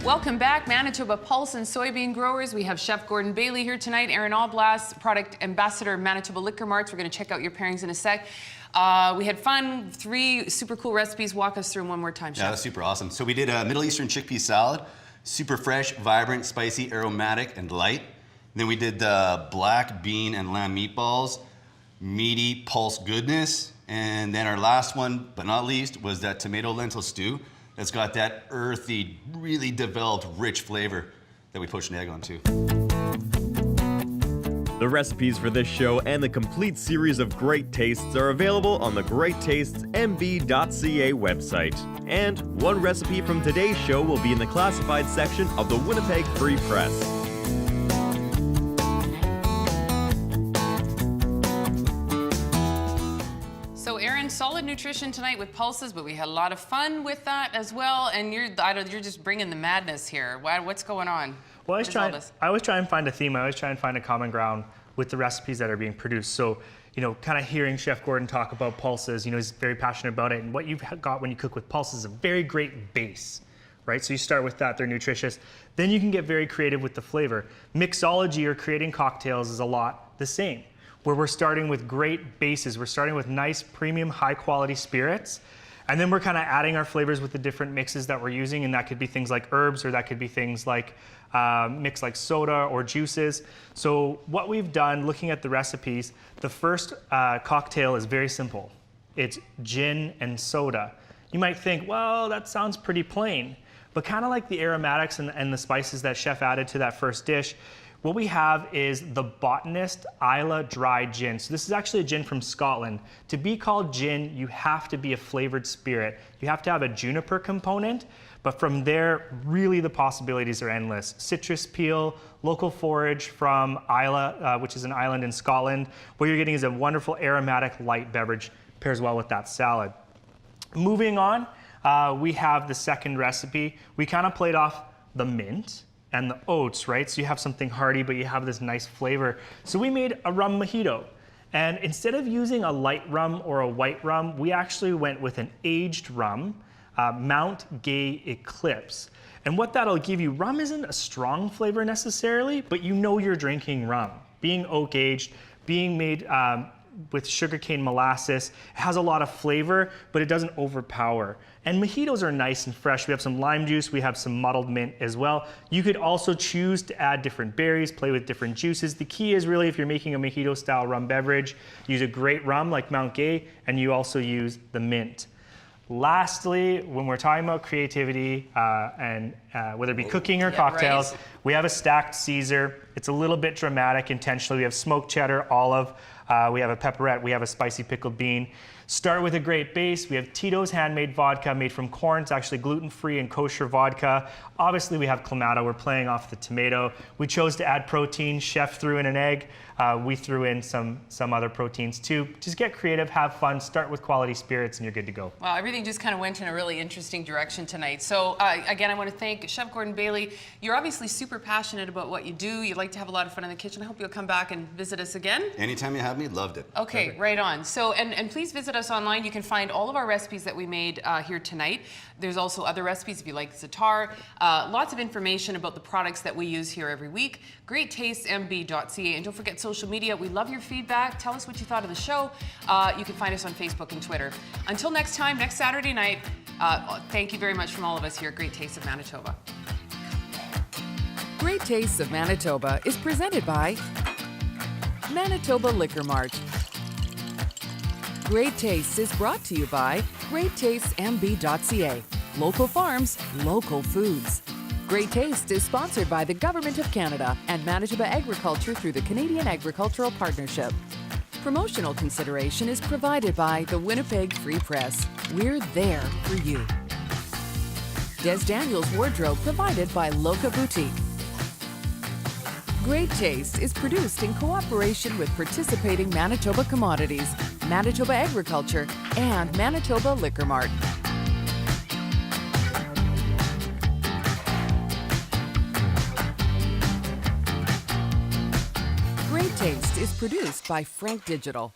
Welcome back, Manitoba Pulse and soybean growers. We have Chef Gordon Bailey here tonight, Aaron Alblas, product ambassador, Manitoba Liquor Marts. We're going to check out your pairings in a sec. We had fun, 3 super cool recipes. Walk us through them one more time, Chef. Yeah, that's super awesome. So we did a Middle Eastern chickpea salad, super fresh, vibrant, spicy, aromatic, and light. Then we did the black bean and lamb meatballs, meaty pulse goodness. And then our last one, but not least, was that tomato lentil stew. That's got that earthy, really developed, rich flavor that we poached an egg onto. The recipes for this show and the complete series of great tastes are available on the GreatTastesMB.ca website. And one recipe from today's show will be in the classified section of the Winnipeg Free Press. So Aaron, solid nutrition tonight with pulses, but we had a lot of fun with that as well. And you're just bringing the madness here. What's going on? Well, I always try and find a theme. I always try and find a common ground with the recipes that are being produced. So, kind of hearing Chef Gordon talk about pulses, he's very passionate about it. And what you've got when you cook with pulses is a very great base, right? So you start with that, they're nutritious. Then you can get very creative with the flavor. Mixology or creating cocktails is a lot the same, where we're starting with great bases. We're starting with nice, premium, high-quality spirits. And then we're kind of adding our flavors with the different mixes that we're using, and that could be things like herbs, or that could be things like mix like soda or juices. So what we've done, looking at the recipes, the first cocktail is very simple. It's gin and soda. You might think, well, that sounds pretty plain, but kind of like the aromatics and the spices that Chef added to that first dish, what we have is the Botanist Islay Dry Gin. So this is actually a gin from Scotland. To be called gin, you have to be a flavored spirit. You have to have a juniper component, but from there, really the possibilities are endless. Citrus peel, local forage from Islay, which is an island in Scotland. What you're getting is a wonderful aromatic light beverage, pairs well with that salad. Moving on, we have the second recipe. We kind of played off the mint and the oats, right? So you have something hearty, but you have this nice flavor. So we made a rum mojito. And instead of using a light rum or a white rum, we actually went with an aged rum, Mount Gay Eclipse. And what that'll give you, rum isn't a strong flavor necessarily, but you're drinking rum. Being oak aged, being made with sugarcane molasses, it has a lot of flavor, but it doesn't overpower. And mojitos are nice and fresh. We have some lime juice, we have some muddled mint as well. You could also choose to add different berries, play with different juices. The key is really, if you're making a mojito style rum beverage, use a great rum like Mount Gay, and you also use the mint. Lastly, when we're talking about creativity, whether it be cooking or cocktails, right, we have a stacked Caesar. It's a little bit dramatic intentionally. We have smoked cheddar, olive, we have a pepperette, we have a spicy pickled bean. Start with a great base. We have Tito's handmade vodka made from corn. It's actually gluten-free and kosher vodka. Obviously, we have Clamato. We're playing off the tomato. We chose to add protein. Chef threw in an egg. We threw in some other proteins too. Just get creative, have fun, start with quality spirits, and you're good to go. Wow, everything just kind of went in a really interesting direction tonight. So again, I want to thank Chef Gordon Bailey. You're obviously super passionate about what you do. You like to have a lot of fun in the kitchen. I hope you'll come back and visit us again. Anytime you have me, loved it. Okay, perfect. Right on. So, and please visit us online. You can find all of our recipes that we made here tonight. There's also other recipes if you like za'atar. Lots of information about the products that we use here every week. GreatTastesMB.ca. And don't forget social media. We love your feedback. Tell us what you thought of the show. You can find us on Facebook and Twitter. Until next time, next Saturday night, thank you very much from all of us here at Great Tastes of Manitoba. Great Tastes of Manitoba is presented by Manitoba Liquor Marts. Great Tastes is brought to you by GreatTastesMB.ca. Local farms, local foods. Great Taste is sponsored by the Government of Canada and Manitoba Agriculture through the Canadian Agricultural Partnership. Promotional consideration is provided by the Winnipeg Free Press. We're there for you. Des Daniels Wardrobe provided by Loca Boutique. Great Taste is produced in cooperation with participating Manitoba Commodities, Manitoba Agriculture, and Manitoba Liquor Mart. Great Taste is produced by Frank Digital.